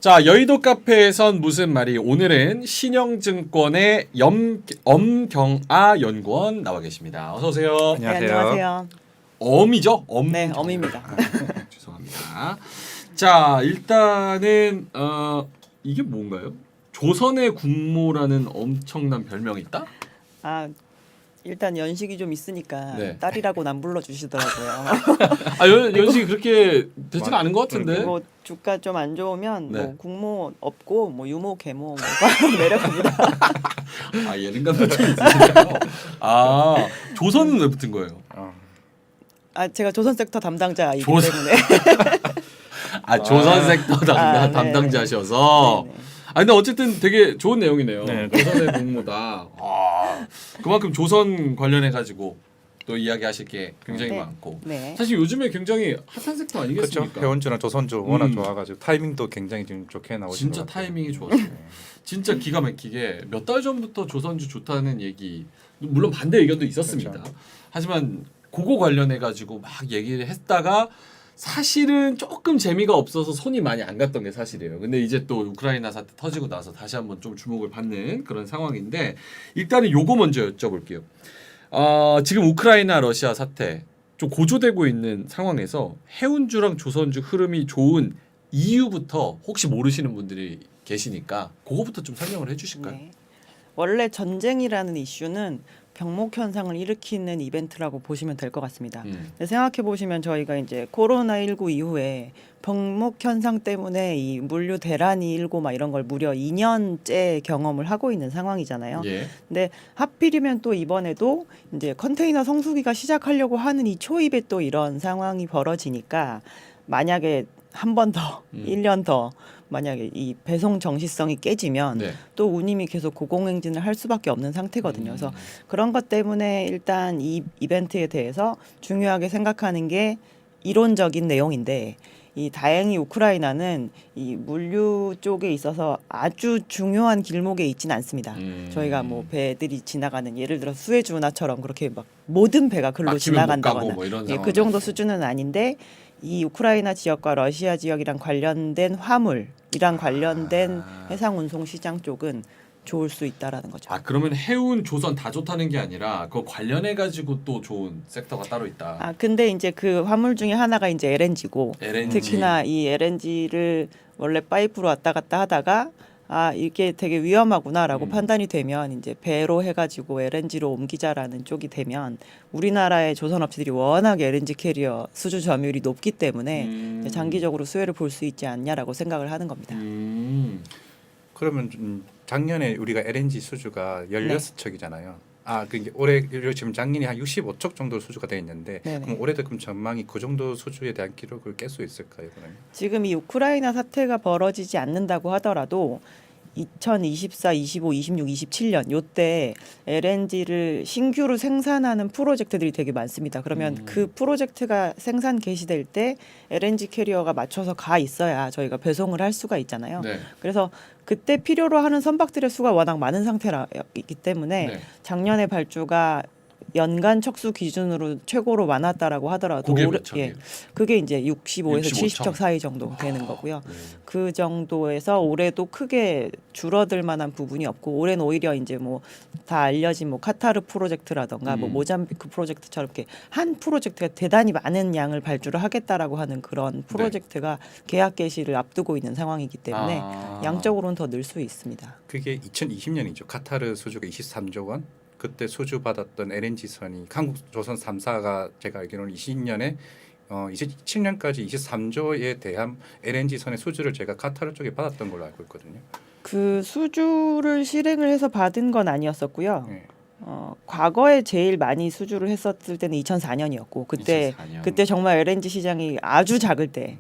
자, 여의도 카페에선 무슨 말이 오늘은 신영증권의 엄경아 연구원 나와 계십니다. 어서 오세요. 안녕하세요. 네, 안녕하세요. 엄이죠? 네, 엄입니다. 죄송합니다. 자, 일단은 이게 뭔가요? 조선의 국모라는 엄청난 별명이 있다? 아, 일단 연식이 좀 있으니까 네. 딸이라고 안 불러주시더라고요. 아, 연식이 그렇게 되진 않은 것 같은데. 뭐 주가 좀 안 좋으면 네. 뭐 국모 없고 뭐 유모 계모 뭐 바로 내려갑니다. 아, 예능감도 좀 있으시네요. 아, 조선은 왜 붙은 거예요? 아, 제가 조선 섹터 담당자이기 조선- 때문에. 아, 조선 섹터 네. 담당자셔서. 네네. 아, 근데 어쨌든 되게 좋은 내용이네요. 네. 조선의 국모다. 아, 그만큼 조선 관련해 가지고 또 이야기하실 게 굉장히 네. 많고. 네. 사실 요즘에 굉장히 핫한 섹터 그렇죠. 아니겠습니까? 회원주나 조선주 워낙 좋아가지고 타이밍도 굉장히 좀 좋게 나오시는 진짜 것 같아요. 타이밍이 좋았어요. 진짜 기가 막히게 몇 달 전부터 조선주 좋다는 얘기, 물론 반대 의견도 있었습니다. 그렇죠. 하지만 그거 관련해 가지고 막 얘기를 했다가 사실은 조금 재미가 없어서 손이 많이 안 갔던 게 사실이에요. 근데 이제 또 우크라이나 사태 터지고 나서 다시 한번 좀 주목을 받는 그런 상황인데, 일단은 요거 먼저 여쭤볼게요. 지금 우크라이나 러시아 사태 좀 고조되고 있는 상황에서 해운주랑 조선주 흐름이 좋은 이유부터 혹시 모르시는 분들이 계시니까 그거부터 좀 설명을 해주실까요? 네. 원래 전쟁이라는 이슈는 병목 현상을 일으키는 이벤트라고 보시면 될 것 같습니다. 생각해 보시면 저희가 이제 코로나19 이후에 병목 현상 때문에 이 물류 대란이 일고 막 이런 걸 무려 2년째 경험을 하고 있는 상황이잖아요. 예. 근데 하필이면 또 이번에도 이제 컨테이너 성수기가 시작하려고 하는 이 초입에 또 이런 상황이 벌어지니까, 만약에 한 번 더, 1년 더 만약에 이 배송 정시성이 깨지면 네. 또 운임이 계속 고공행진을 할 수밖에 없는 상태거든요. 그래서 그런 것 때문에 일단 이 이벤트에 대해서 중요하게 생각하는 게 이론적인 내용인데, 이 다행히 우크라이나는 이 물류 쪽에 있어서 아주 중요한 길목에 있지는 않습니다. 저희가 뭐 배들이 지나가는, 예를 들어 수에즈 운하처럼 그렇게 막 모든 배가 글로 막히면 못 지나간다거나 가고 뭐 이런 그 상황은 정도 아니죠. 수준은 아닌데, 이 우크라이나 지역과 러시아 지역이랑 관련된 화물이랑 관련된 해상 운송 시장 쪽은 좋을 수 있다라는 거죠. 아, 그러면 해운, 조선 다 좋다는 게 아니라 그거 관련해 가지고 또 좋은 섹터가 따로 있다. 아, 근데 이제 그 화물 중에 하나가 이제 LNG고, LNG. 특히나 이 LNG를 원래 파이프로 왔다 갔다 하다가 아, 이게 되게 위험하구나라고 판단이 되면 이제 배로 해가지고 LNG로 옮기자라는 쪽이 되면, 우리나라의 조선업체들이 워낙 LNG 캐리어 수주 점유율이 높기 때문에 이제 장기적으로 수혜를 볼 수 있지 않냐라고 생각을 하는 겁니다. 그러면 작년에 우리가 LNG 수주가 16척이잖아요. 아, 그게 올해 지금 작년이 한 65척 정도 수주가 돼 있는데, 네네. 그럼 올해도 그럼 전망이 그 정도 수주에 대한 기록을 깰 수 있을까요, 그러면? 지금 이 우크라이나 사태가 벌어지지 않는다고 하더라도 2024, 25, 26, 27년 요때 LNG를 신규로 생산하는 프로젝트들이 되게 많습니다. 그러면 그 프로젝트가 생산 개시될 때 LNG 캐리어가 맞춰서 가 있어야 저희가 배송을 할 수가 있잖아요. 네. 그래서 그때 필요로 하는 선박들의 수가 워낙 많은 상태이기 때문에 네. 작년에 발주가 연간 척수 기준으로 최고로 많았다라고 하더라도 그게 몇 척이에요? 그게 이제 65에서 65척? 70척 사이 정도 되는 거고요. 네. 그 정도에서 올해도 크게 줄어들 만한 부분이 없고, 올해는 오히려 이제 뭐 다 알려진 뭐 카타르 프로젝트라던가 뭐 모잠비크 프로젝트처럼 이렇게 한 프로젝트가 대단히 많은 양을 발주를 하겠다라고 하는 그런 프로젝트가 계약 개시를 앞두고 있는 상황이기 때문에 양적으로는 더 늘 수 있습니다. 그게 2020년이죠. 카타르 수주가 23조 원. 그때 수주 받았던 LNG 선이 한국 조선 3사가 제가 알기로는 20년에 27년까지 23조에 대한 LNG 선의 수주를 제가 카타르 쪽에 받았던 걸로 알고 있거든요. 그 수주를 실행을 해서 받은 건 아니었었고요. 네. 과거에 제일 많이 수주를 했었을 때는 2004년이었고, 그때 2004년. 그때 정말 LNG 시장이 아주 작을 때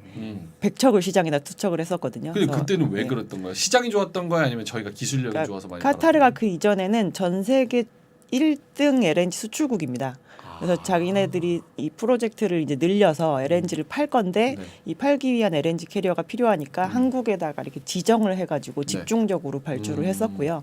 100척을 시장에다 투척을 했었거든요. 근데 그래서, 그때는 왜 네. 그랬던 거예요? 시장이 좋았던 거야, 아니면 저희가 기술력이 그러니까 좋아서 많이 카타르가 팔았던 그 이전에는 전 세계 1등 LNG 수출국입니다. 그래서 자기네들이 이 프로젝트를 이제 늘려서 LNG를 팔 건데, 네. 이 팔기 위한 LNG 캐리어가 필요하니까 한국에다가 이렇게 지정을 해가지고 네. 집중적으로 발주를 했었고요.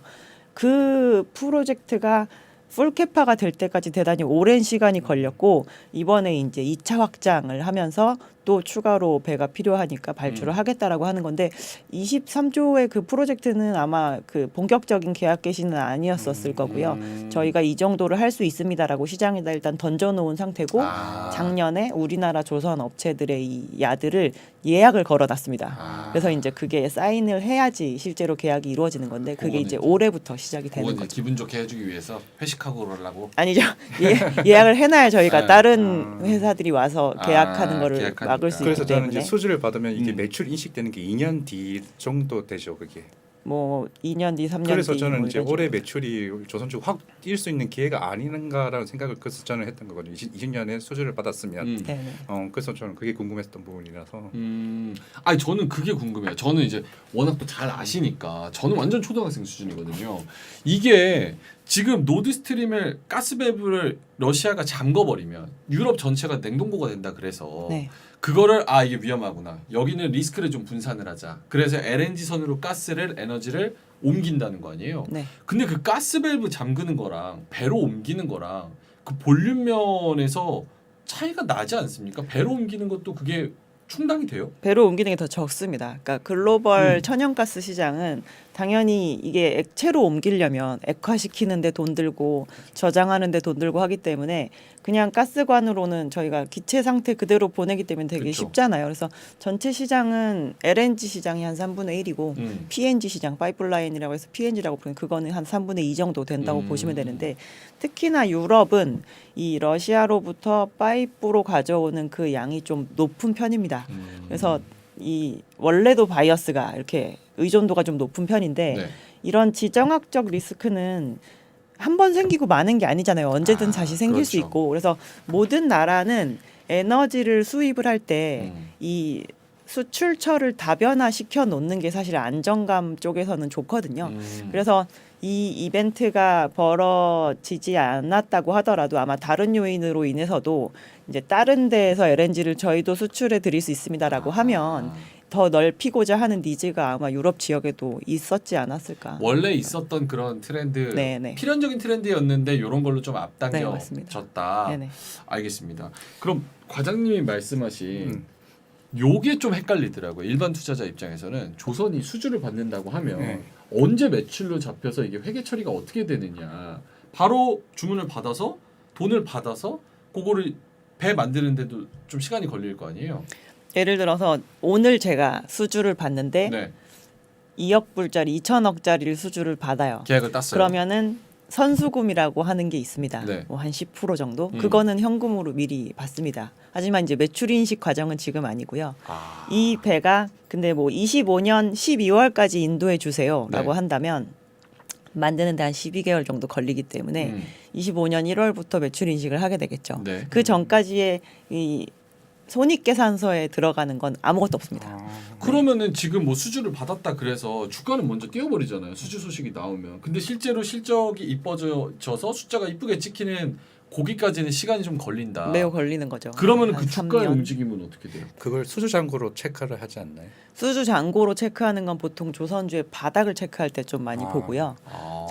그 프로젝트가 풀캐파가 될 때까지 대단히 오랜 시간이 걸렸고, 이번에 이제 2차 확장을 하면서 또 추가로 배가 필요하니까 발주를 하겠다라고 하는 건데 23조의 그 프로젝트는 아마 그 본격적인 계약 개시는 아니었었을 거고요. 저희가 이 정도를 할 수 있습니다라고 시장에다 일단 던져놓은 상태고 작년에 우리나라 조선 업체들의 이 야드를 예약을 걸어놨습니다. 그래서 이제 그게 사인을 해야지 실제로 계약이 이루어지는 건데 그게 그거는 이제 이제 올해부터 시작이 되는 그건 이제 거죠. 기분 좋게 해주기 위해서 회식하고 그러려고. 아니죠. 예약을 해놔야 저희가 네. 다른 회사들이 와서 계약하는 거를 계약하니까. 막을 수 있기 그래서 저는 때문에 이제 수주를 받으면 이게 매출 인식되는 게 2년 뒤 정도 되죠, 그게. 뭐 2년 뒤, 3년 뒤 그래서 저는 뭐 이제 이런 올해 식으로. 매출이 조선주 확 뛸 수 있는 기회가 아닌가라는 생각을 그래서 저는 했던 거거든요. 20년에 수주를 받았으면 네네. 그래서 저는 그게 궁금했던 부분이라서 아니 저는 그게 궁금해요. 저는 이제 워낙 또 잘 아시니까 저는 완전 초등학생 수준이거든요. 이게 지금 노드스트림을 가스밸브를 러시아가 잠궈버리면 유럽 전체가 냉동고가 된다 그래서 네. 그거를 이게 위험하구나. 여기는 리스크를 좀 분산을 하자. 그래서 LNG 선으로 가스를 에너지를 옮긴다는 거 아니에요. 네. 근데 그 가스밸브 잠그는 거랑 배로 옮기는 거랑 그 볼륨 면에서 차이가 나지 않습니까? 배로 옮기는 것도 그게 충당이 돼요? 배로 옮기는 게 더 적습니다. 그러니까 글로벌 천연가스 시장은 당연히 이게 액체로 옮기려면 액화시키는데 돈 들고 저장하는데 돈 들고 하기 때문에 그냥 가스관으로는 저희가 기체 상태 그대로 보내기 때문에 되게 그쵸. 쉽잖아요. 그래서 전체 시장은 LNG 시장이 한 3분의 1이고 PNG 시장 파이프라인이라고 해서 PNG라고 부르는 그거는 한 3분의 2 정도 된다고 보시면 되는데 특히나 유럽은 이 러시아로부터 파이프로 가져오는 그 양이 좀 높은 편입니다. 그래서 이 원래도 바이어스가 이렇게 의존도가 좀 높은 편인데 네. 이런 지정학적 리스크는 한 번 생기고 마는 게 아니잖아요. 언제든 다시 생길 수 그렇죠. 있고 그래서 모든 나라는 에너지를 수입을 할 때 이 수출처를 다변화 시켜 놓는 게 사실 안정감 쪽에서는 좋거든요. 그래서 이 이벤트가 벌어지지 않았다고 하더라도 아마 다른 요인으로 인해서도 이제 다른 데에서 LNG를 저희도 수출해 드릴 수 있습니다라고 하면 더 넓히고자 하는 니즈가 아마 유럽 지역에도 있었지 않았을까. 원래 있었던 그런 트렌드, 네네. 필연적인 트렌드였는데 이런 걸로 좀 네, 맞습니다. 앞당겨졌다. 네네. 알겠습니다. 그럼 과장님이 말씀하신 요게 좀 헷갈리더라고요. 일반 투자자 입장에서는 조선이 수주를 받는다고 하면 네. 언제 매출로 잡혀서 이게 회계 처리가 어떻게 되느냐. 바로 주문을 받아서 돈을 받아서 그거를 배 만드는데도 좀 시간이 걸릴 거 아니에요. 예를 들어서 오늘 제가 수주를 받는데 네. 2억 불짜리 2천억짜리를 수주를 받아요. 계약을 땄어요. 그러면은 선수금이라고 하는 게 있습니다. 네. 뭐 한 10% 정도. 그거는 현금으로 미리 받습니다. 하지만 이제 매출 인식 과정은 지금 아니고요. 이 배가 근데 뭐 25년 12월까지 인도해 주세요라고 네. 한다면 만드는데 한 12개월 정도 걸리기 때문에 25년 1월부터 매출 인식을 하게 되겠죠. 네. 그 전까지의 이 손익계산서에 들어가는 건 아무것도 없습니다. 그러면은 지금 뭐 수주를 받았다 그래서 주가는 먼저 뛰어버리잖아요. 수주 소식이 나오면. 근데 실제로 실적이 이뻐져서 숫자가 이쁘게 찍히는 거기까지는 시간이 좀 걸린다. 매우 걸리는 거죠. 그러면은 한 그 주가의 3년. 움직임은 어떻게 돼요? 그걸 수주 잔고로 체크를 하지 않나요? 수주 잔고로 체크하는 건 보통 조선주의 바닥을 체크할 때 좀 많이 보고요.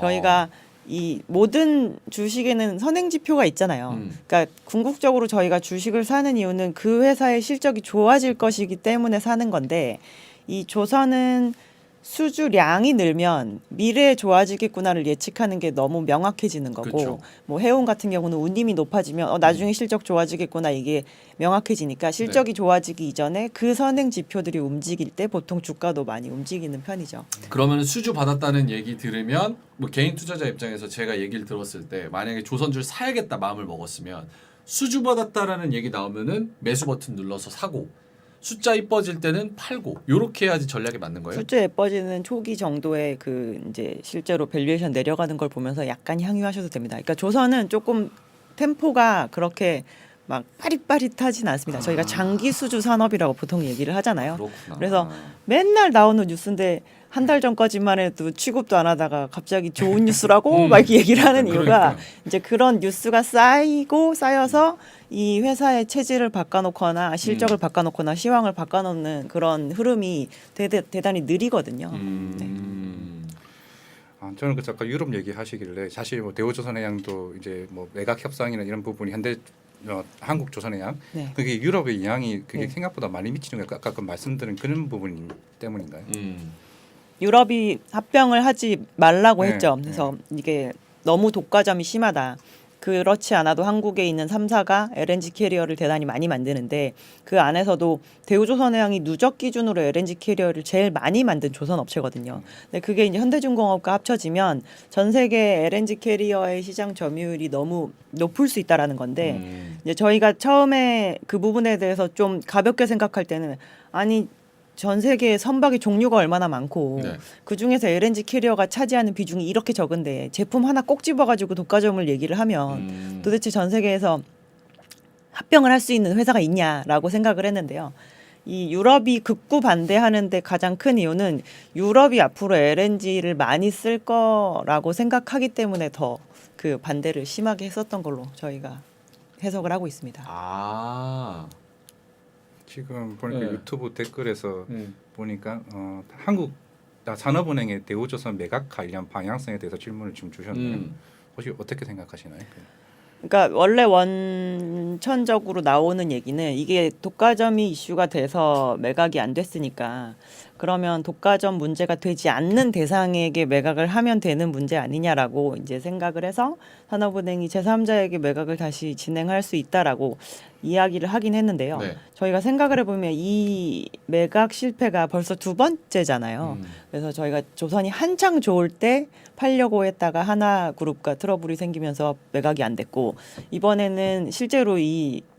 저희가 이 모든 주식에는 선행 지표가 있잖아요. 그러니까 궁극적으로 저희가 주식을 사는 이유는 그 회사의 실적이 좋아질 것이기 때문에 사는 건데 이 조선은 수주량이 늘면 미래에 좋아지겠구나를 예측하는 게 너무 명확해지는 거고 그쵸. 뭐 해운 같은 경우는 운임이 높아지면 나중에 실적 좋아지겠구나 이게 명확해지니까 실적이 좋아지기 이전에 그 선행 지표들이 움직일 때 보통 주가도 많이 움직이는 편이죠. 그러면 수주 받았다는 얘기 들으면 뭐 개인 투자자 입장에서 제가 얘기를 들었을 때 만약에 조선주를 사야겠다 마음을 먹었으면 수주 받았다라는 얘기 나오면은 매수 버튼 눌러서 사고 숫자 이뻐질 때는 팔고 요렇게 해야지 전략이 맞는 거예요. 숫자 예뻐지는 초기 정도의 그 이제 실제로 밸류에이션 내려가는 걸 보면서 약간 향유하셔도 됩니다. 그러니까 조선은 조금 템포가 그렇게 막 빠릿빠릿하진 않습니다. 저희가 장기 수주 산업이라고 보통 얘기를 하잖아요. 그렇구나. 그래서 맨날 나오는 뉴스인데 한 달 전까지만 해도 취급도 안 하다가 갑자기 좋은 뉴스라고 막 이렇게 얘기를 하는 이유가 그러니까요. 이제 그런 뉴스가 쌓여서 이 회사의 체질을 바꿔놓거나 실적을 바꿔놓거나 시황을 바꿔놓는 그런 흐름이 대단히 느리거든요. 네. 저는 그 아까 유럽 얘기하시길래 사실 뭐 대우조선해양도 이제 뭐 매각 협상이나 이런 부분이 한데 한국조선해양 네. 그게 유럽의 영향이 그게 네. 생각보다 많이 미치는 거 아까 그 말씀드린 그런 부분 때문인가요? 유럽이 합병을 하지 말라고 네, 했죠. 그래서 이게 너무 독과점이 심하다. 그렇지 않아도 한국에 있는 3사가 LNG 캐리어를 대단히 많이 만드는데 그 안에서도 대우조선해양이 누적 기준으로 LNG 캐리어를 제일 많이 만든 조선업체거든요. 근데 그게 이제 현대중공업과 합쳐지면 전 세계 LNG 캐리어의 시장 점유율이 너무 높을 수 있다라는 건데 이제 저희가 처음에 그 부분에 대해서 좀 가볍게 생각할 때는 아니 전 세계에 선박의 종류가 얼마나 많고 네. 그 중에서 LNG 캐리어가 차지하는 비중이 이렇게 적은데 제품 하나 꼭 집어가지고 독과점을 얘기를 하면 도대체 전 세계에서 합병을 할 수 있는 회사가 있냐라고 생각을 했는데요. 이 유럽이 극구 반대하는데 가장 큰 이유는 유럽이 앞으로 LNG를 많이 쓸 거라고 생각하기 때문에 더 그 반대를 심하게 했었던 걸로 저희가 해석을 하고 있습니다. 아. 지금 보니까 네. 유튜브 댓글에서 보니까 한국 산업은행의 대우조선 매각 관련 방향성에 대해서 질문을 지금 주셨네요. 혹시 어떻게 생각하시나요? 그러니까 원래 원천적으로 나오는 얘기는 이게 독과점이 이슈가 돼서 매각이 안 됐으니까 그러면 독과점 문제가 되지 않는 대상에게 매각을 하면 되는 문제 아니냐라고 이제 생각을 해서 산업은행이 제3자에게 매각을 다시 진행할 수 있다라고 이야기를 하긴 했는데요. 네. 저희가 생각을 해보면 이 매각 실패가 벌써 두 번째잖아요. 그래서 저희가 조선이 한창 좋을 때 팔려고 했다가 하나그룹과 트러블이 생기면서 매각이 안 됐고 이번에는 실제로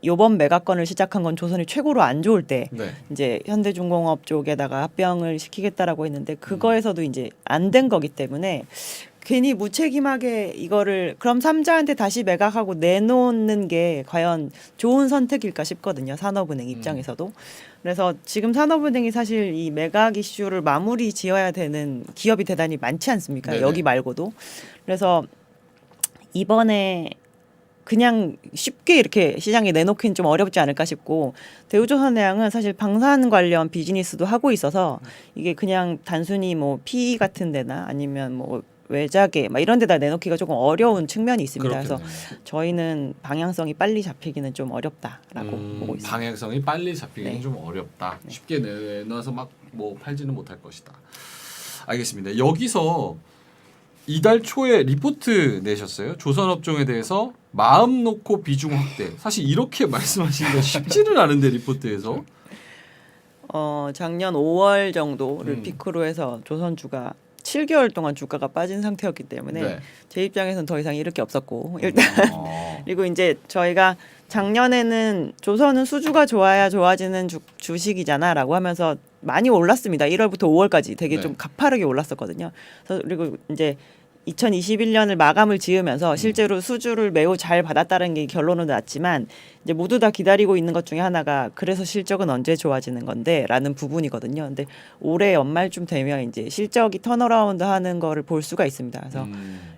요번 매각건을 시작한 건 조선이 최고로 안 좋을 때 네. 이제 현대중공업 쪽에다가 합병을 시키겠다라고 했는데 그거에서도 이제 안 된 거기 때문에 괜히 무책임하게 이거를 그럼 삼자한테 다시 매각하고 내놓는 게 과연 좋은 선택일까 싶거든요. 산업은행 입장에서도. 그래서 지금 산업은행이 사실 이 매각 이슈를 마무리 지어야 되는 기업이 대단히 많지 않습니까? 네네. 여기 말고도. 그래서 이번에 그냥 쉽게 이렇게 시장에 내놓기는 좀 어렵지 않을까 싶고 대우조선해양은 사실 방산 관련 비즈니스도 하고 있어서 이게 그냥 단순히 뭐 PE 같은 데나 아니면 뭐 외자계 막 이런 데다 내놓기가 조금 어려운 측면이 있습니다. 그래서 저희는 방향성이 빨리 잡히기는 좀 어렵다라고 보고 있습니다. 방향성이 빨리 잡히기는 네. 좀 어렵다. 쉽게 내놔서 막 뭐 팔지는 못할 것이다. 알겠습니다. 여기서 이달 초에 리포트 내셨어요. 조선업종에 대해서 마음 놓고 비중 확대. 사실 이렇게 말씀하시기가 쉽지는 않은데 리포트에서. 작년 5월 정도를 피크로 해서 조선주가 7개월 동안 주가가 빠진 상태였기 때문에 네. 제 입장에서는 더 이상 잃을 게 없었고 일단 그리고 이제 저희가 작년에는 조선은 수주가 좋아야 좋아지는 주식이잖아라고 하면서 많이 올랐습니다. 1월부터 5월까지 되게 네. 좀 가파르게 올랐었거든요. 그래서 그리고 이제 2021년을 마감을 지으면서 실제로 수주를 매우 잘 받았다는 게 결론은 났지만 이제 모두 다 기다리고 있는 것 중에 하나가 그래서 실적은 언제 좋아지는 건데라는 부분이거든요. 근데 올해 연말쯤 되면 이제 실적이 턴어라운드 하는 거를 볼 수가 있습니다. 그래서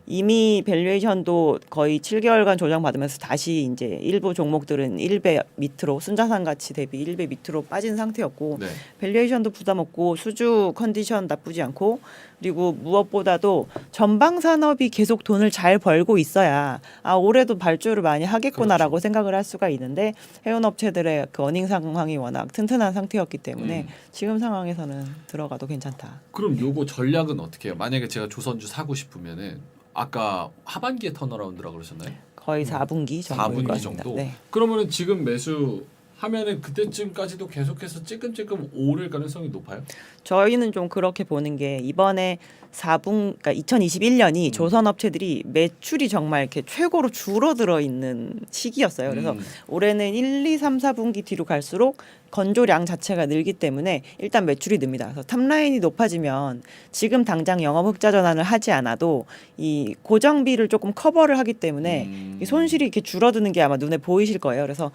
이미 밸류에이션도 거의 7개월간 조정받으면서 다시 이제 일부 종목들은 1배 밑으로 순자산 가치 대비 1배 밑으로 빠진 상태였고 네. 밸류에이션도 부담 없고 수주 컨디션 나쁘지 않고 그리고 무엇보다도 전방 산업이 계속 돈을 잘 벌고 있어야 올해도 발주를 많이 하겠구나라고 그렇죠. 생각을 할 수가 있는데 해운 업체들의 그 어닝 상황이 워낙 튼튼한 상태였기 때문에 지금 상황에서는 들어가도 괜찮다. 그럼 요거 전략은 어떻게 해요? 만약에 제가 조선주 사고 싶으면은 아까 하반기에 턴어라운드라고 그러셨나요? 거의 4분기 정도일 4분기 것 같습니다. 정도. 네. 그러면은 지금 매수 하면은 그때쯤까지도 계속해서 찔끔찔끔 오를 가능성이 높아요? 저희는 좀 그렇게 보는 게 이번에 4분 그러니까 2021년이 조선 업체들이 매출이 정말 이렇게 최고로 줄어들어 있는 시기였어요. 그래서 올해는 1, 2, 3, 4분기 뒤로 갈수록 건조량 자체가 늘기 때문에 일단 매출이 늡니다. 그래서 탑라인이 높아지면 지금 당장 영업 흑자 전환을 하지 않아도 이 고정비를 조금 커버를 하기 때문에 이 손실이 이렇게 줄어드는 게 아마 눈에 보이실 거예요. 그래서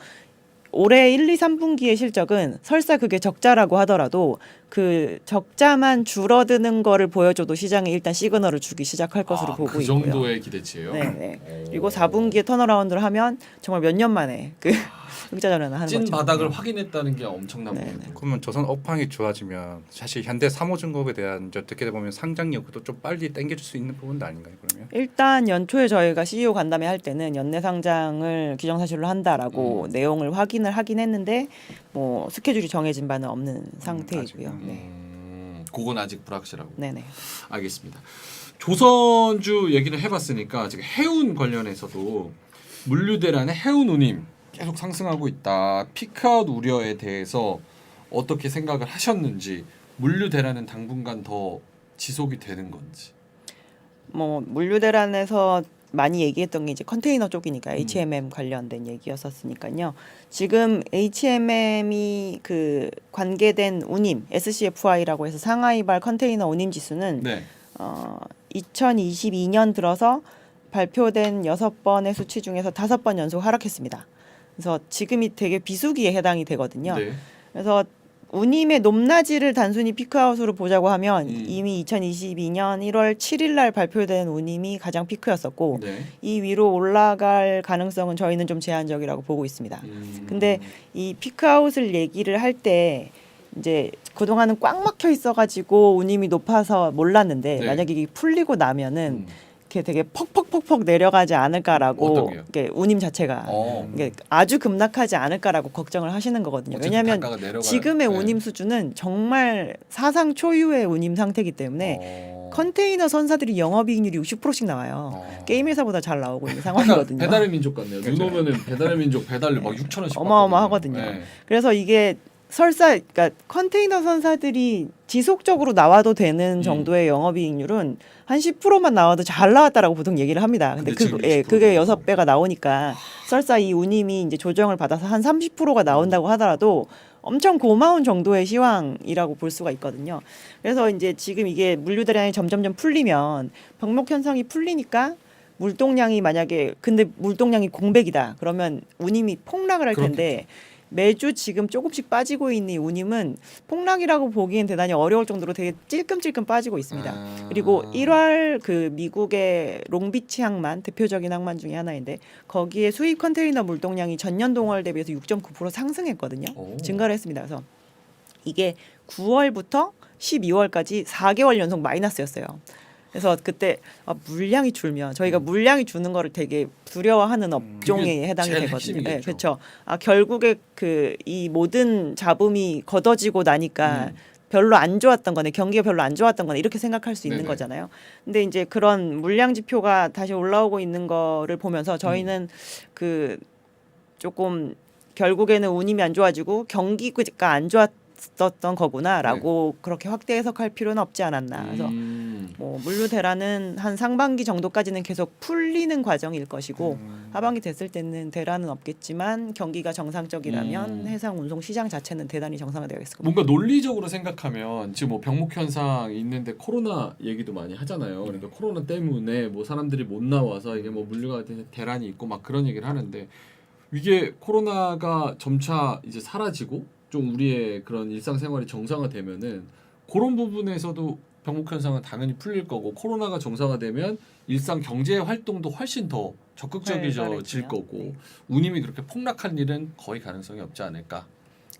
올해 1, 2, 3분기의 실적은 설사 그게 적자라고 하더라도 그 적자만 줄어드는 거를 보여줘도 시장에 일단 시그널을 주기 시작할 것으로 보고 그 있고요. 정도의 기대치예요. 네. 그리고 4분기에 턴어라운드를 하면 정말 몇 년 만에 그 흑자 전환을 하는 찐 거죠. 바닥을 확인했다는 게 엄청난 네, 부분. 그러면 조선 업황이 좋아지면 사실 현대 삼호중공업에 대한 이제 어떻게 보면 상장 여부도 좀 빨리 당겨줄 수 있는 부분도 아닌가요? 그러면 일단 연초에 저희가 CEO 간담회 할 때는 연내 상장을 기정사실로 한다라고 내용을 확인을 하긴 했는데 뭐 스케줄이 정해진 바는 없는 상태이고요. 아직은. 네. 그건 아직 불확실하고. 네네. 알겠습니다. 조선주 얘기를 해봤으니까 지금 해운 관련해서도 물류대란의 해운 운임 계속 상승하고 있다. 피크아웃 우려에 대해서 어떻게 생각을 하셨는지, 물류대란은 당분간 더 지속이 되는 건지. 뭐 물류대란에서 많이 얘기했던 게 이제 컨테이너 쪽이니까 HMM 관련된 얘기였었으니까요. 지금 HMM이 그 관계된 운임 SCFI라고 해서 상하이발 컨테이너 운임 지수는 네. 2022년 들어서 발표된 6번의 수치 중에서 5번 연속 하락했습니다. 그래서 지금이 되게 비수기에 해당이 되거든요. 네. 그래서 운임의 높낮이를 단순히 피크아웃으로 보자고 하면 음. 이미 2022년 1월 7일 날 발표된 운임이 가장 피크였었고 네. 이 위로 올라갈 가능성은 저희는 좀 제한적이라고 보고 있습니다. 근데 이 피크아웃을 얘기를 할 때 이제 그동안은 꽉 막혀 있어가지고 운임이 높아서 몰랐는데 네. 만약에 이게 풀리고 나면은 음. 이렇게 되게 퍽퍽퍽퍽 내려가지 않을까라고 어떤 게요? 이게 운임 자체가 이게 아주 급락하지 않을까라고 걱정을 하시는 거거든요. 어쨌든 왜냐하면 단가가 내려가요. 지금의 네. 운임 수준은 정말 사상 초유의 운임 상태이기 때문에 컨테이너 선사들이 영업이익률이 60%씩 나와요. 게임 회사보다 잘 나오고 있는 상황이거든요. 배달의 민족 같네요. 그렇죠. 눈 오면은 배달의 민족 배달료 막 6천 원씩 어마어마하거든요. 네. 그래서 이게 설사 그러니까 컨테이너 선사들이 지속적으로 나와도 되는 정도의 영업이익률은 한 10%만 나와도 잘 나왔다라고 보통 얘기를 합니다. 근데 근데 지금 60%. 그게 6배가 나오니까 설사 이 운임이 이제 조정을 받아서 한 30%가 나온다고 하더라도 엄청 고마운 정도의 시황이라고 볼 수가 있거든요. 그래서 이제 지금 이게 물류대란이 점점점 풀리면 병목 현상이 풀리니까 물동량이 만약에 근데 물동량이 공백이다. 그러면 운임이 폭락을 할 텐데 매주 지금 조금씩 빠지고 있는 이 운임은 폭락이라고 보기엔 대단히 어려울 정도로 되게 찔끔찔끔 빠지고 있습니다. 그리고 1월 그 미국의 롱비치 항만 대표적인 항만 중에 하나인데 거기에 수입 컨테이너 물동량이 전년 동월 대비해서 6.9% 상승했거든요. 증가를 했습니다. 그래서 이게 9월부터 12월까지 4개월 연속 마이너스였어요. 그래서 그때 물량이 줄면 저희가 물량이 주는 거를 되게 두려워하는 업종에 해당이 제일 되거든요. 네, 핵심이겠죠. 그렇죠. 결국에 그 이 모든 잡음이 걷어지고 나니까 별로 안 좋았던 거네, 경기가 별로 안 좋았던 거네 이렇게 생각할 수 있는 네네. 거잖아요. 근데 이제 그런 물량 지표가 다시 올라오고 있는 거를 보면서 저희는 그 조금 결국에는 운임이 안 좋아지고 경기가 안 좋았던 거구나라고 그렇게 확대 해석할 필요는 없지 않았나. 그래서 뭐 물류 대란은 한 상반기 정도까지는 계속 풀리는 과정일 것이고 하반기 됐을 때는 대란은 없겠지만 경기가 정상적이라면 해상 운송 시장 자체는 대단히 정상화되어 있을 겁니다. 뭔가 논리적으로 생각하면 지금 뭐 병목 현상 있는데 코로나 얘기도 많이 하잖아요. 그러니까 코로나 때문에 뭐 사람들이 못 나와서 이게 뭐 물류가 대란이 있고 막 그런 얘기를 하는데 이게 코로나가 점차 이제 사라지고 좀 우리의 그런 일상생활이 정상화되면은 그런 부분에서도 병목 현상은 당연히 풀릴 거고 코로나가 정상화되면 일상 경제 활동도 훨씬 더 적극적이질 거고 네. 운임이 그렇게 폭락할 일은 거의 가능성이 없지 않을까.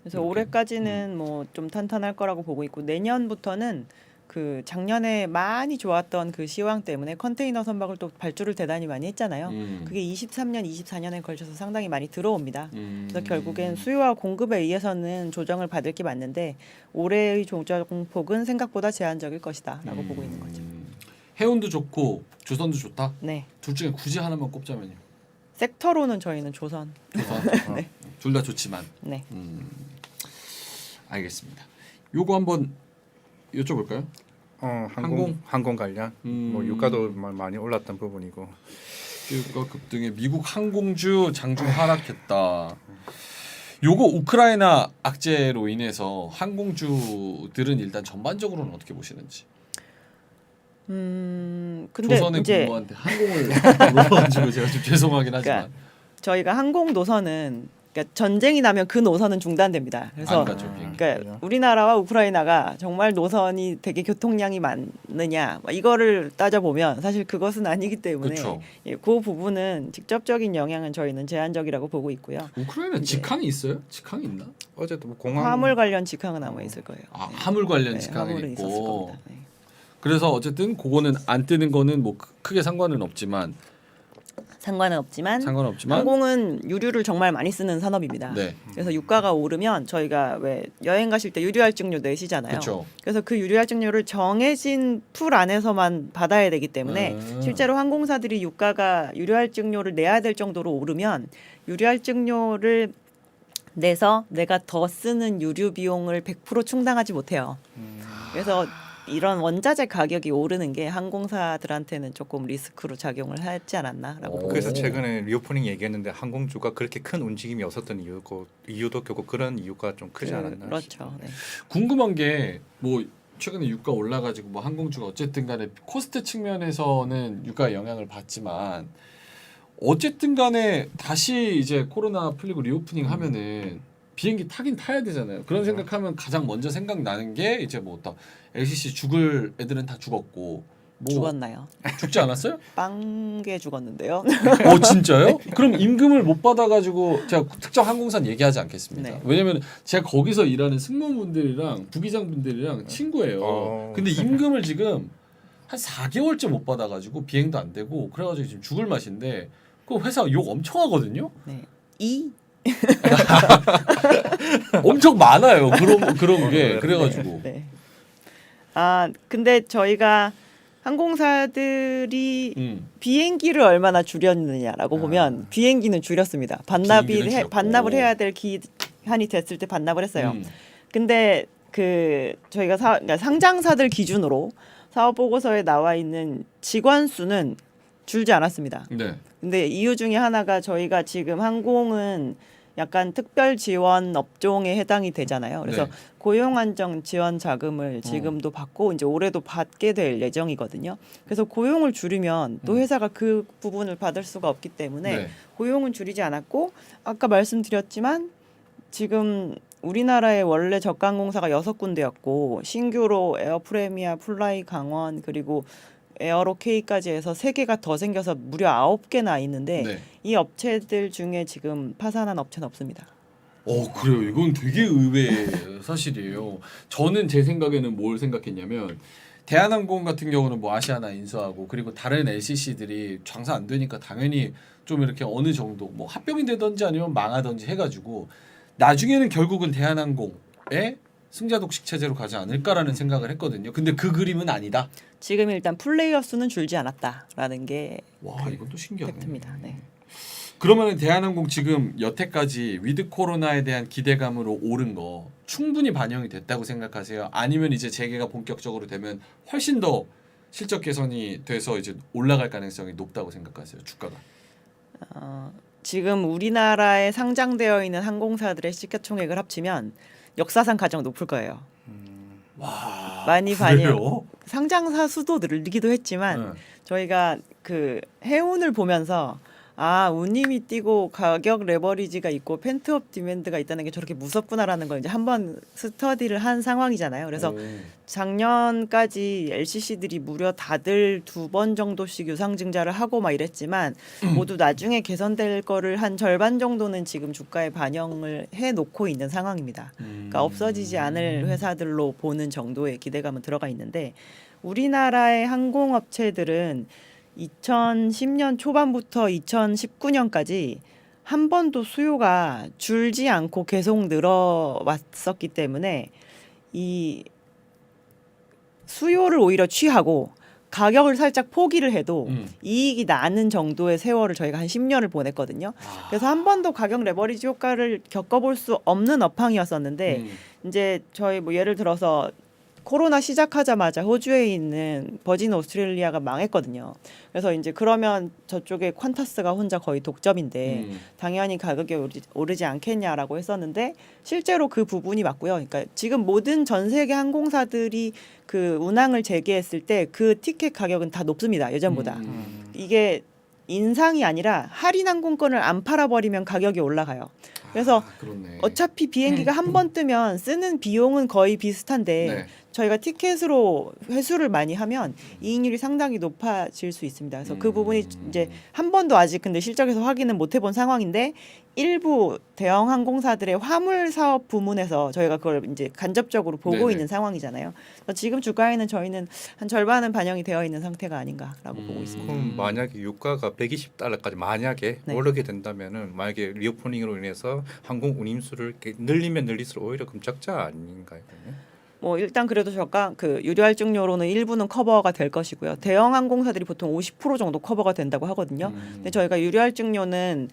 그래서 이렇게. 올해까지는 뭐 좀 탄탄할 거라고 보고 있고 내년부터는 그 작년에 많이 좋았던 그 시황 때문에 컨테이너 선박을 또 발주를 대단히 많이 했잖아요. 그게 23년, 24년에 걸쳐서 상당히 많이 들어옵니다. 그래서 결국엔 수요와 공급에 의해서는 조정을 받을 게 맞는데 올해의 조정폭은 생각보다 제한적일 것이다라고 보고 있는 거죠. 해운도 좋고 조선도 좋다. 네. 둘 중에 굳이 하나만 꼽자면요. 섹터로는 저희는 조선. 조선. 네. 둘 다 좋지만. 네. 알겠습니다. 요거 한번 여쭤볼까요? 항공 관련 뭐 유가도 많이 올랐던 부분이고 유가 급등에 미국 항공주 장중 하락했다. 요거 우크라이나 악재로 인해서 항공주들은 일단 전반적으로는 어떻게 보시는지. 근데 조선의 이제 공무원한테 항공을 물어가지고 제가 좀 죄송하긴 하지만. 저희가 항공 노선은 그러니까 전쟁이 나면 그 노선은 중단됩니다. 그래서 안 가죠, 비행기. 그러니까 우리나라와 우크라이나가 정말 노선이 되게 교통량이 많느냐 이거를 따져보면 사실 그것은 아니기 때문에 그렇죠. 예, 그 부분은 직접적인 영향은 저희는 제한적이라고 보고 있고요. 우크라이나 직항이 있어요? 직항이 있나? 어제도 뭐 공항 화물 관련 직항은 아마 있을 거예요. 아, 화물 관련 네, 직항이 화물은 있었을 있고. 겁니다. 네. 그래서 어쨌든 그거는 안 뜨는 거는 뭐 크게 상관은 없지만 상관은 없지만 상관없지만 항공은 유류를 정말 많이 쓰는 산업입니다. 네. 그래서 유가가 오르면 저희가 왜 여행 가실 때 유류할증료 내시잖아요. 그렇죠. 그래서 그 유류할증료를 정해진 풀 안에서만 받아야 되기 때문에 실제로 항공사들이 유류할증료를 내야 될 정도로 오르면 유류할증료를 내서 내가 더 쓰는 유류 비용을 100% 충당하지 못해요. 그래서 이런 원자재 가격이 오르는 게 항공사들한테는 조금 리스크로 작용을 하지 않았나라고 보고 그래서 있습니다. 최근에 리오프닝 얘기했는데 항공주가 그렇게 큰 움직임이 없었던 이유도 결국 그런 이유가 좀 크지 않았나. 그렇죠. 네. 궁금한 게 뭐 최근에 유가 올라가지고 뭐 항공주가 어쨌든 간에 코스트 측면에서는 유가에 영향을 받지만 어쨌든 간에 다시 이제 코로나 풀리고 리오프닝 하면은 비행기 타긴 타야 되잖아요. 그런 생각하면 가장 먼저 생각나는 게 이제 뭐 LCC 죽을 애들은 다 죽었고 뭐 죽었나요? 죽지 않았어요? 빵개 죽었는데요. 진짜요? 그럼 임금을 못 받아가지고 제가 특정 항공사 얘기하지 않겠습니다. 네. 왜냐면 제가 거기서 일하는 승무원분들이랑 부기장분들이랑 친구예요. 근데 임금을 지금 한 4개월째 못 받아가지고 비행도 안 되고 그래가지고 지금 죽을 맛인데 그 회사 욕 엄청 하거든요. 네. 엄청 많아요. 그런 게 그래가지고 네. 아 근데 저희가 항공사들이 비행기를 얼마나 줄였느냐라고 보면 비행기는 줄였습니다. 비행기는 줄였고. 반납을 해야 될 기한이 됐을 때 반납을 했어요. 근데 그 저희가 그러니까 상장사들 기준으로 사업 보고서에 나와 있는 직원 수는 줄지 않았습니다. 네. 근데 이유 중에 하나가 저희가 지금 항공은 약간 특별 지원 업종에 해당이 되잖아요. 그래서 네. 고용 안정 지원 자금을 지금도 받고 이제 올해도 받게 될 예정이거든요. 그래서 고용을 줄이면 또 회사가 그 부분을 받을 수가 없기 때문에 네. 고용은 줄이지 않았고 아까 말씀드렸지만 지금 우리나라의 원래 저가 항공사가 6군데였고 신규로 에어프레미아, 플라이 강원 그리고 에어로케이까지 해서 3개가 더 생겨서 무려 9개나 있는데 네. 이 업체들 중에 지금 파산한 업체는 없습니다. 그래요. 이건 되게 의외의 사실이에요. 저는 제 생각에는 뭘 생각했냐면 대한항공 같은 경우는 뭐 아시아나 인수하고 그리고 다른 LCC들이 장사 안 되니까 당연히 좀 이렇게 어느 정도 뭐 합병이 되든지 아니면 망하든지 해가지고 나중에는 결국은 대한항공의 승자 독식 체제로 가지 않을까라는 생각을 했거든요. 근데 그 그림은 아니다. 지금 일단 플레이어 수는 줄지 않았다라는 게 와, 이건 또 신기하네. 팩트입니다. 네. 그러면 대한항공 지금 여태까지 위드 코로나에 대한 기대감으로 오른 거 충분히 반영이 됐다고 생각하세요? 아니면 이제 재개가 본격적으로 되면 훨씬 더 실적 개선이 돼서 이제 올라갈 가능성이 높다고 생각하세요? 주가가? 지금 우리나라에 상장되어 있는 항공사들의 시가총액을 합치면 역사상 가장 높을 거예요. 와, 많이 그래요? 상장사 수도 늘기도 했지만 저희가 그 해운을 보면서 운임이 뛰고 가격 레버리지가 있고 펜트업 디맨드가 있다는 게 저렇게 무섭구나라는 걸 이제 한번 스터디를 한 상황이잖아요. 그래서 작년까지 LCC들이 무려 다들 2번 정도씩 유상증자를 하고 막 이랬지만 모두 나중에 개선될 거를 한 절반 정도는 지금 주가에 반영을 해놓고 있는 상황입니다. 그러니까 없어지지 않을 회사들로 보는 정도의 기대감은 들어가 있는데 우리나라의 항공업체들은 2010년 초반부터 2019년까지 한 번도 수요가 줄지 않고 계속 늘어왔었기 때문에 이 수요를 오히려 취하고 가격을 살짝 포기를 해도 이익이 나는 정도의 세월을 저희가 한 10년을 보냈거든요. 그래서 한 번도 가격 레버리지 효과를 겪어볼 수 없는 업황이었었는데 이제 저희 뭐 예를 들어서 코로나 시작하자마자 호주에 있는 버진 오스트레일리아가 망했거든요. 그래서 이제 그러면 저쪽에 퀀타스가 혼자 거의 독점인데 당연히 가격이 오르지 않겠냐라고 했었는데 실제로 그 부분이 맞고요. 그러니까 지금 모든 전 세계 항공사들이 그 운항을 재개했을 때 그 티켓 가격은 다 높습니다. 예전보다. 이게 인상이 아니라 할인 항공권을 안 팔아버리면 가격이 올라가요. 그래서 그렇네. 어차피 비행기가 한 번 뜨면 쓰는 비용은 거의 비슷한데 네. 저희가 티켓으로 회수를 많이 하면 이익률이 상당히 높아질 수 있습니다. 그래서 그 부분이 이제 한 번도 아직 근데 실적에서 확인은 못 해본 상황인데 일부 대형 항공사들의 화물 사업 부문에서 저희가 그걸 이제 간접적으로 보고 네네. 있는 상황이잖아요. 그래서 지금 주가에는 저희는 한 절반은 반영이 되어 있는 상태가 아닌가라고 보고 있습니다. 그럼 만약에 유가가 120달러까지 만약에 네. 오르게 된다면은 만약에 리오프닝으로 인해서 항공 운임수를 이렇게 늘리면 늘릴수록 오히려 금적자 아닌가요? 그러면? 뭐 일단 그래도 저가 그 유료할증료로는 일부는 커버가 될 것이고요. 대형 항공사들이 보통 50% 정도 커버가 된다고 하거든요. 근데 저희가 유료할증료는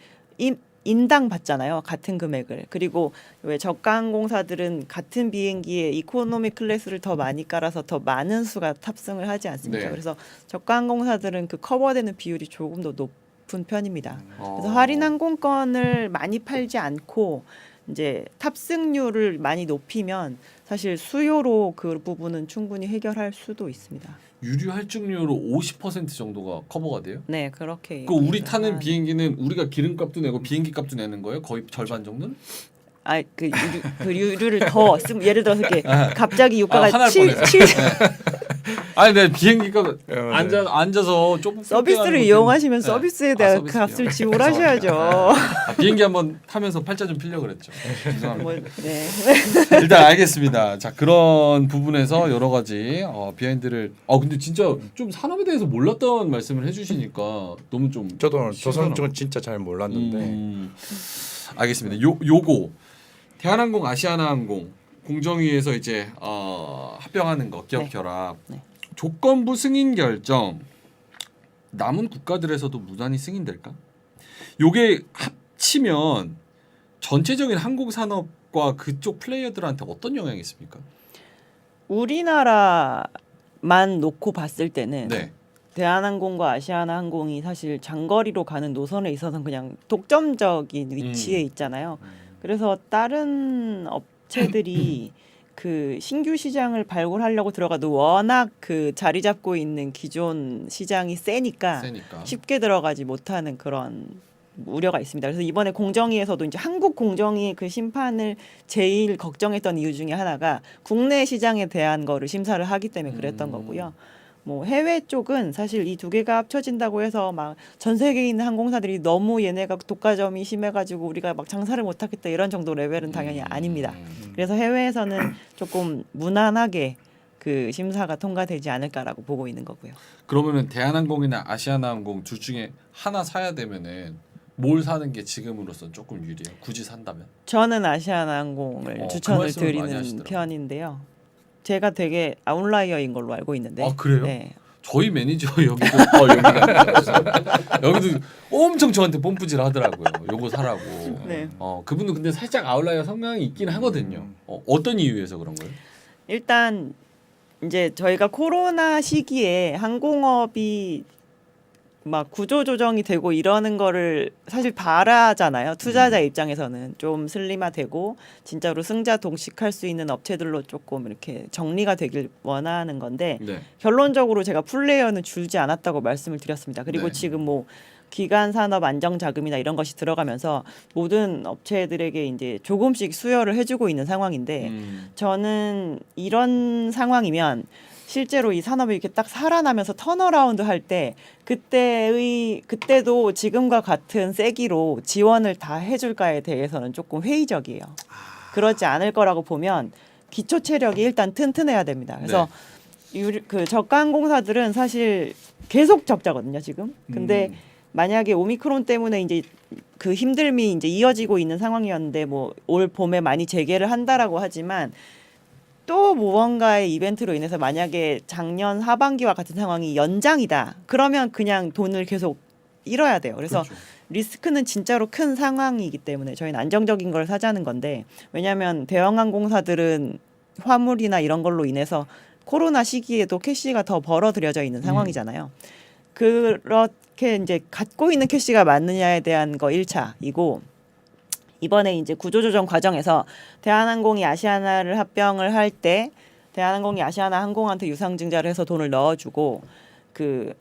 인당 받잖아요. 같은 금액을. 그리고 왜 저가 항공사들은 같은 비행기에 이코노미 클래스를 더 많이 깔아서 더 많은 수가 탑승을 하지 않습니까? 네. 그래서 저가 항공사들은 그 커버되는 비율이 조금 더 높은 편입니다. 그래서 어. 할인 항공권을 많이 팔지 않고 이제 탑승률을 많이 높이면 사실 수요로 그 부분은 충분히 해결할 수도 있습니다. 유류 할증료로 50% 정도가 커버가 돼요? 네, 그렇게. 그 우리 얘기를 타는 하는- 비행기는 우리가 기름값도 내고 비행기 값도 내는 거예요? 거의 절반 정도는? 그 유류를 더 쓰면 예를 들어서 이렇게 갑자기 유가가 화날 7 뻔했어. 아니 내 비행기값 네. 앉아서 조금 서비스를 이용하시면 서비스에 대한 값을 지불하셔야죠. 비행기 한번 타면서 팔자 좀 필려 그랬죠. 죄송합니다. 뭐, 네. 일단 알겠습니다. 자 그런 부분에서 여러 가지 비하인드를 근데 진짜 좀 산업에 대해서 몰랐던 말씀을 해주시니까 너무 좀 저도 신선하고. 조선 쪽은 진짜 잘 몰랐는데 알겠습니다. 요거 대한항공, 아시아나항공 공정위에서 이제 합병하는 거 기업 네. 결합 네. 조건부 승인 결정 남은 국가들에서도 무난히 승인될까? 요게 합치면 전체적인 항공 산업과 그쪽 플레이어들한테 어떤 영향이 있습니까? 우리나라만 놓고 봤을 때는 네. 대한항공과 아시아나항공이 사실 장거리로 가는 노선에 있어서는 그냥 독점적인 위치에 있잖아요. 그래서 다른 업체들이 그 신규 시장을 발굴하려고 들어가도 워낙 그 자리 잡고 있는 기존 시장이 세니까 쉽게 들어가지 못하는 그런 우려가 있습니다. 그래서 이번에 공정위에서도 이제 한국 공정위 그 심판을 제일 걱정했던 이유 중에 하나가 국내 시장에 대한 거를 심사를 하기 때문에 그랬던 거고요. 뭐 해외 쪽은 사실 이 두 개가 합쳐진다고 해서 막 전 세계에 있는 항공사들이 너무 얘네가 독과점이 심해가지고 우리가 막 장사를 못하겠다 이런 정도 레벨은 당연히 아닙니다. 그래서 해외에서는 조금 무난하게 그 심사가 통과되지 않을까라고 보고 있는 거고요. 그러면은 대한항공이나 아시아나항공 둘 중에 하나 사야 되면은 뭘 사는 게 지금으로선 조금 유리해요? 굳이 산다면? 저는 아시아나항공을 그 추천을 말씀을 많이 드리는 하시더라고요. 편인데요. 제가 되게 아웃라이어인 걸로 알고 있는데. 아 그래요? 네. 저희 매니저 여기도 여기도 엄청 저한테 뽐뿌질 하더라고요. 요거 사라고. 네. 그분은 근데 살짝 아웃라이어 성향이 있긴 하거든요. 어떤 이유에서 그런 거예요? 일단 이제 저희가 코로나 시기에 항공업이 막 구조조정이 되고 이러는 거를 사실 바라잖아요. 투자자 입장에서는 좀 슬림화되고 진짜로 승자 동식할 수 있는 업체들로 조금 이렇게 정리가 되길 원하는 건데 네. 결론적으로 제가 플레이어는 줄지 않았다고 말씀을 드렸습니다. 그리고 네. 지금 뭐 기간 산업 안정 자금이나 이런 것이 들어가면서 모든 업체들에게 이제 조금씩 수여를 해주고 있는 상황인데 저는 이런 상황이면 실제로 이 산업이 이렇게 딱 살아나면서 턴어라운드 할 때 그때도 지금과 같은 세기로 지원을 다 해줄까에 대해서는 조금 회의적이에요. 그러지 않을 거라고 보면 기초 체력이 일단 튼튼해야 됩니다. 그래서 그 저가 항공사들은 사실 계속 적자거든요 지금. 근데 만약에 오미크론 때문에 이제 그 힘듦이 이제 이어지고 있는 상황이었는데 뭐 올 봄에 많이 재개를 한다라고 하지만 또 무언가의 이벤트로 인해서 만약에 작년 하반기와 같은 상황이 연장이다. 그러면 그냥 돈을 계속 잃어야 돼요. 그래서 그렇죠. 리스크는 진짜로 큰 상황이기 때문에 저희는 안정적인 걸 사자는 건데 왜냐하면 대형 항공사들은 화물이나 이런 걸로 인해서 코로나 시기에도 캐시가 더 벌어들여져 있는 상황이잖아요. 그렇게 이제 갖고 있는 캐시가 맞느냐에 대한 거 1차이고 이번에 이제 구조조정 과정에서 대한항공이 아시아나를 합병을 할 때 대한항공이 아시아나 항공한테 유상증자를 해서 돈을 넣어주고 그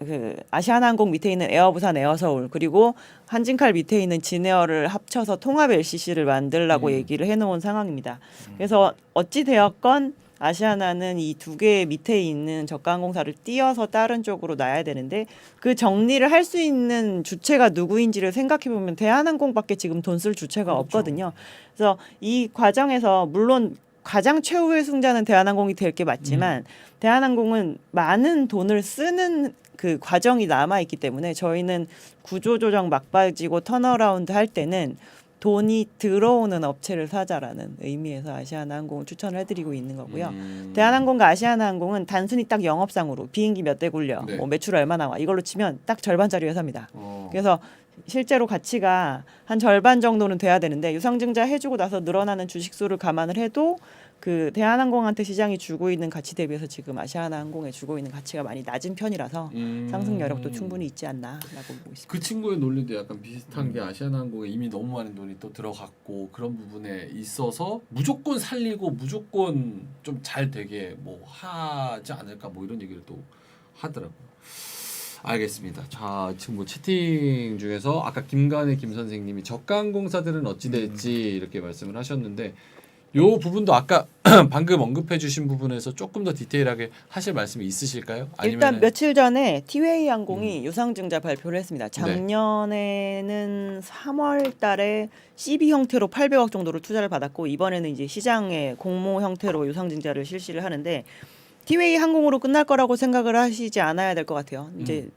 그 아시아나항공 밑에 있는 에어부산, 에어서울 그리고 한진칼 밑에 있는 진에어를 합쳐서 통합 LCC를 만들라고 얘기를 해놓은 상황입니다. 그래서 어찌 되었건 아시아나는 이 두 개 밑에 있는 저가항공사를 띄어서 다른 쪽으로 놔야 되는데 그 정리를 할 수 있는 주체가 누구인지를 생각해 보면 대한항공밖에 지금 돈 쓸 주체가 없거든요. 그래서 이 과정에서 물론 가장 최후의 승자는 대한항공이 될 게 맞지만 대한항공은 많은 돈을 쓰는 그 과정이 남아 있기 때문에 저희는 구조조정 막바지고 턴어라운드 할 때는 돈이 들어오는 업체를 사자라는 의미에서 아시아나항공을 추천을 해드리고 있는 거고요. 대한항공과 아시아나항공은 단순히 딱 영업상으로 비행기 몇 대 굴려, 네. 뭐 매출 얼마 나와 이걸로 치면 딱 절반짜리 회사입니다. 그래서 실제로 가치가 한 절반 정도는 돼야 되는데 유상증자 해주고 나서 늘어나는 주식 수를 감안을 해도 그 대한항공한테 시장이 주고 있는 가치 대비해서 지금 아시아나항공에 주고 있는 가치가 많이 낮은 편이라서 상승 여력도 충분히 있지 않나라고 보고 있습니다. 그 친구의 논리도 약간 비슷한 게 아시아나항공에 이미 너무 많은 돈이 또 들어갔고 그런 부분에 있어서 무조건 살리고 무조건 좀 잘 되게 뭐 하지 않을까 뭐 이런 얘기를 또 하더라고요. 알겠습니다. 자, 지금 뭐 채팅 중에서 아까 김간의 김 선생님이 저가항공사들은 어찌 될지 이렇게 말씀을 하셨는데 요 부분도 아까 방금 언급해 주신 부분에서 조금 더 디테일하게 하실 말씀이 있으실까요? 일단 아니면은- 며칠 전에 티웨이 항공이 유상증자 발표를 했습니다. 작년에는 3월 달에 CB 형태로 800억 정도를 투자를 받았고 이번에는 이제 시장의 공모 형태로 유상증자를 실시를 하는데 티웨이 항공으로 끝날 거라고 생각을 하시지 않아야 될 것 같아요. 이제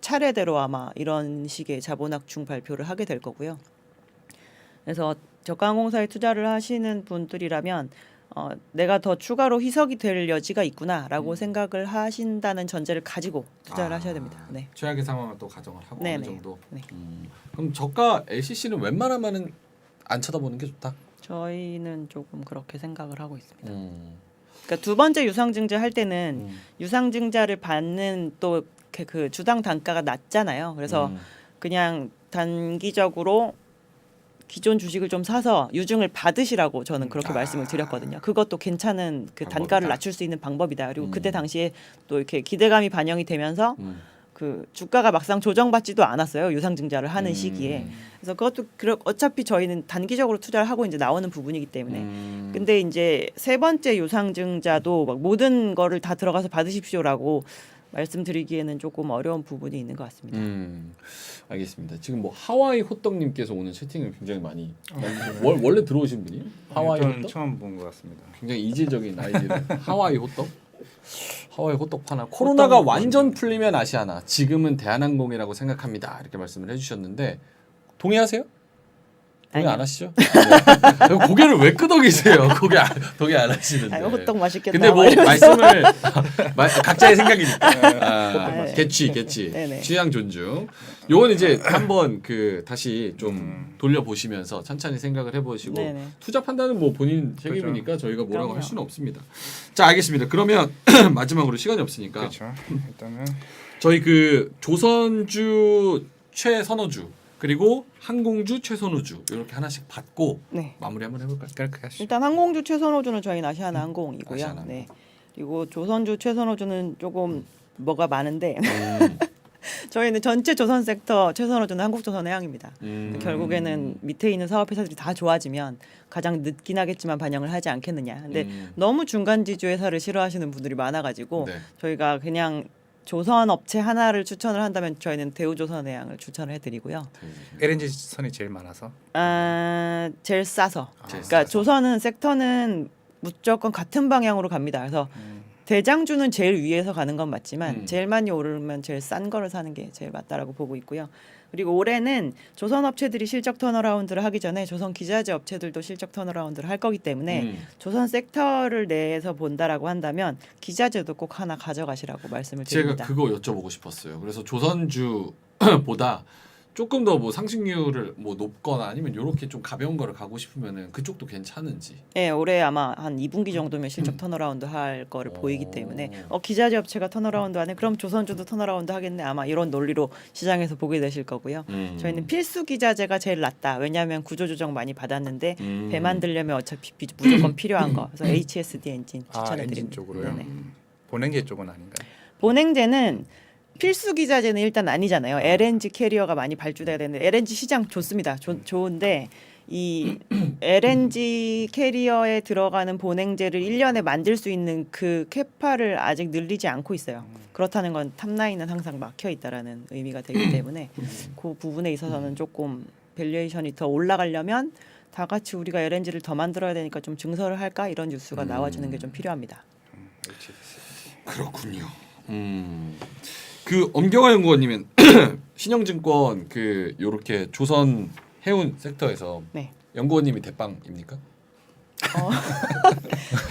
차례대로 아마 이런 식의 자본확충 발표를 하게 될 거고요. 그래서 저가항공사에 투자를 하시는 분들이라면 내가 더 추가로 희석이 될 여지가 있구나라고 생각을 하신다는 전제를 가지고 투자를 하셔야 됩니다. 네. 최악의 상황을 또 가정을 하고 네네. 어느 정도. 네. 그럼 저가 LCC는 웬만하면은 안 쳐다보는 게 좋다. 저희는 조금 그렇게 생각을 하고 있습니다. 음. 그러니까 두 번째 유상증자 할 때는 유상증자를 받는 또 그 주당 단가가 낮잖아요. 그래서 그냥 단기적으로 기존 주식을 좀 사서 유증을 받으시라고 저는 그렇게 말씀을 드렸거든요. 그것도 괜찮은 그 단가를 낮출 수 있는 방법이다. 그리고 그때 당시에 또 이렇게 기대감이 반영이 되면서 그 주가가 막상 조정받지도 않았어요. 유상증자를 하는 시기에. 그래서 그것도 어차피 저희는 단기적으로 투자를 하고 이제 나오는 부분이기 때문에. 근데 이제 세 번째 유상증자도 막 모든 거를 다 들어가서 받으십시오라고 말씀드리기에는 조금 어려운 부분이 있는 것 같습니다. 알겠습니다. 지금 뭐 하와이 호떡님께서 오늘 채팅을 굉장히 많이 원래 들어오신 분이에요? 하와이 저는 호떡? 처음 본 것 같습니다. 굉장히 이질적인 아이디를 하와이 호떡? 하와이 호떡 파나 코로나가 완전 풀리면 아시아나 지금은 대한항공이라고 생각합니다. 이렇게 말씀을 해주셨는데 동의하세요? 동의 안 아니요. 하시죠? 네. 고개를 왜 끄덕이세요? 동의 안 하시는데. 아유, 호떡 맛있겠다. 근데 뭐 말씀을 각자의 생각이니까. 네. 개취. 네네. 취향 존중. 요건 이제 한번 그 다시 좀 돌려보시면서 천천히 생각을 해보시고 네네. 투자 판단은 뭐 본인 책임이니까 저희가 뭐라고 그럼요. 할 수는 없습니다. 자, 알겠습니다. 그러면 마지막으로 시간이 없으니까 그렇죠. 일단은 저희 그 조선주 최선호주 그리고 항공주 최선호주 이렇게 하나씩 받고 네. 마무리 한번 해볼까요? 그렇게 하시죠. 일단 항공주 최선호주는 저희는 아시아나항공이고요. 아시아나항공. 네. 그리고 조선주 최선호주는 조금 뭐가 많은데 저희는 전체 조선 섹터 최선호주는 한국조선해양입니다. 결국에는 밑에 있는 사업회사들이 다 좋아지면 가장 늦긴 하겠지만 반영을 하지 않겠느냐. 근데 너무 중간지주 회사를 싫어하시는 분들이 많아가지고 네. 저희가 그냥 조선 업체 하나를 추천을 한다면 저희는 대우조선해양을 추천을 해드리고요. LNG 선이 제일 많아서 제일 싸서. 제일 그러니까 싸서. 조선은 섹터는 무조건 같은 방향으로 갑니다. 그래서 대장주는 제일 위에서 가는 건 맞지만 제일 많이 오르면 제일 싼 거를 사는 게 제일 맞다라고 보고 있고요. 그리고 올해는 조선 업체들이 실적 턴어라운드를 하기 전에 조선 기자재 업체들도 실적 턴어라운드를 할 거기 때문에 조선 섹터를 내에서 본다라고 한다면 기자재도 꼭 하나 가져가시라고 말씀을 제가 드립니다. 그거 여쭤보고 싶었어요. 그래서 조선주보다 조금 더 뭐 상승률을 뭐 높거나 아니면 이렇게 좀 가벼운 거를 가고 싶으면은 그쪽도 괜찮은지. 네, 올해 아마 한 2분기 정도면 실적 턴어라운드 할 거를 보이기 때문에 기자재 업체가 턴어라운드 하네. 그럼 조선주도 턴어라운드 하겠네. 아마 이런 논리로 시장에서 보게 되실 거고요. 저희는 필수 기자재가 제일 낫다. 왜냐하면 구조조정 많이 받았는데 배 만들려면 어차피 무조건 필요한 거. 그래서 HSD 엔진 추천해 엔진 드립니다. 쪽으로요. 네네. 보냉제 쪽은 아닌가요? 본행제는 필수 기자재는 일단 아니잖아요. LNG 캐리어가 많이 발주돼야 되는데 LNG 시장 좋습니다. 좋은데 이 LNG 캐리어에 들어가는 본행제를 1년에 만들 수 있는 그 캐파를 아직 늘리지 않고 있어요. 그렇다는 건 탑라인은 항상 막혀 있다라는 의미가 되기 때문에 그 부분에 있어서는 조금 밸류에이션이 더 올라가려면 다 같이 우리가 LNG를 더 만들어야 되니까 좀 증설을 할까 이런 뉴스가 나와주는 게 좀 필요합니다. 그렇군요. 그 엄경화 연구원님은 신영증권 그 요렇게 조선 해운 섹터에서 네. 연구원님이 대빵입니까?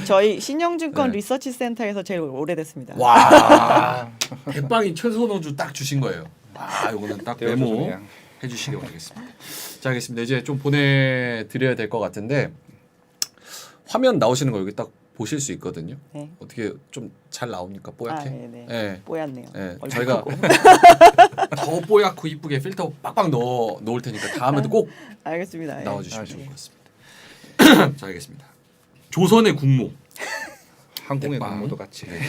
저희 신영증권 네. 리서치 센터에서 제일 오래됐습니다. 와 대빵이 최선호주 딱 주신 거예요. 와 이거는 딱 메모 떼어주네요. 해주시기 바라겠습니다. 자 알겠습니다. 이제 좀 보내드려야 될 것 같은데 화면 나오시는 거 여기 딱 보실 수 있거든요. 네. 어떻게 좀 잘 나옵니까 뽀얗게? 네네. 네. 뽀얗네요. 네, 얼굴 저희가 크고. 더 뽀얗고 이쁘게 필터 빡빡 놓을 테니까 다음에도 꼭 알겠습니다. 예. 나와주시면 좋을 것 같습니다. 자 알겠습니다. 조선의 국모. 항공의 대빵. 공모도 같이. 네,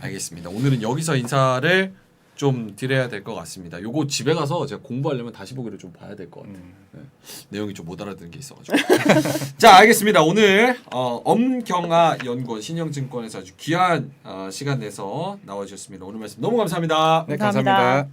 알겠습니다. 오늘은 여기서 인사를 좀 드려야 될 것 같습니다. 요거 집에 가서 제가 공부하려면 다시 보기를 좀 봐야 될 것 같아요. 네. 내용이 좀 못 알아듣는 게 있어가지고. 자 알겠습니다. 오늘 엄경아 연구원 신영증권에서 아주 귀한 시간 내서 나와주셨습니다. 오늘 말씀 너무 감사합니다. 네, 감사합니다. 감사합니다.